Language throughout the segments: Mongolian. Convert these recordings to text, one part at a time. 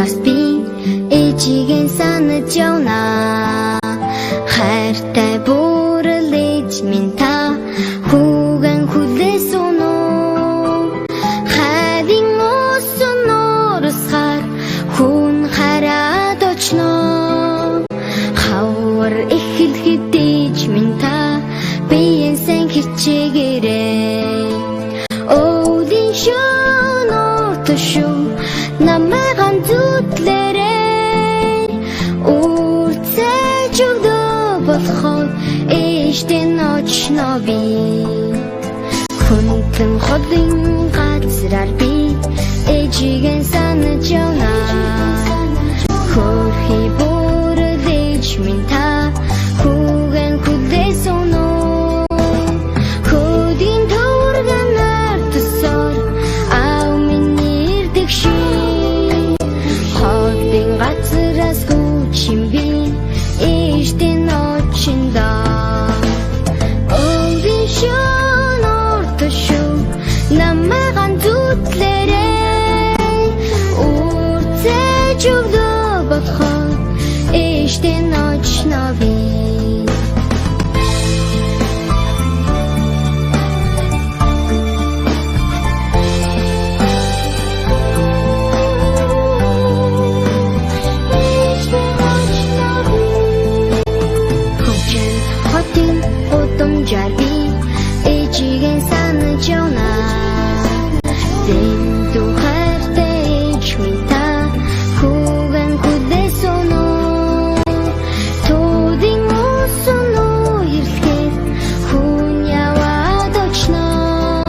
газраас би ээжигээ санаж явна. Хайртай бүрэл ээж минь та хүүгэн хүлээс өнөө. Хайрын усан нуурсгаар хүн хараад очноо. Хавар эхлэхэд ээж минь та биеийн сан хичээгээрээ. Өвлийн шөнөөрт шүү намайг зүтлээрээ. Үрцэж өгдөө болохоо ээжтэй очноо би. Хүнтэн холын газраар би ээжигээ санаж явна. Хөрхий бүрэл ээж минь та хүүгэн хүлээс өнөө. Хөдийн төргөнөр төсөөр аав минь ирдэг шин. Хотын газраас гүйчин би ээжтэй очинда. Өвлийн шөнөөрт шүү намайг зүтлээрээ. Үрцэж өгдөө болохоо ээжтэй очноо би. Хотын удамжаар би ээжигээ санаж явна. Дэндүү хайртай ээж минь та хүүгэн хүлээс өнөө. Төдийн усан үерхээр хүн яваад очноо.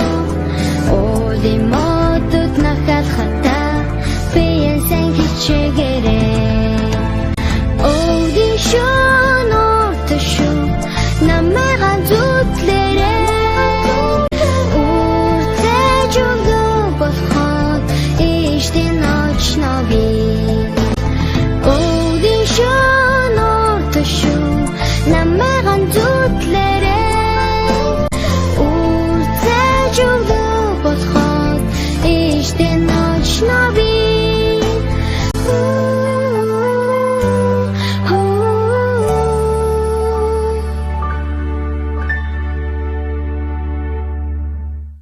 Уулын модод нахалхатаа биеийн сан хичээгээрээ. Өвлийн шөнөөрт шүү намайг зүтлээрээ. Үрцэж өгдөө болохоо ээжтэй очноо би. Өвлийн шөнөөрт шүү намайг зүтлээрээ.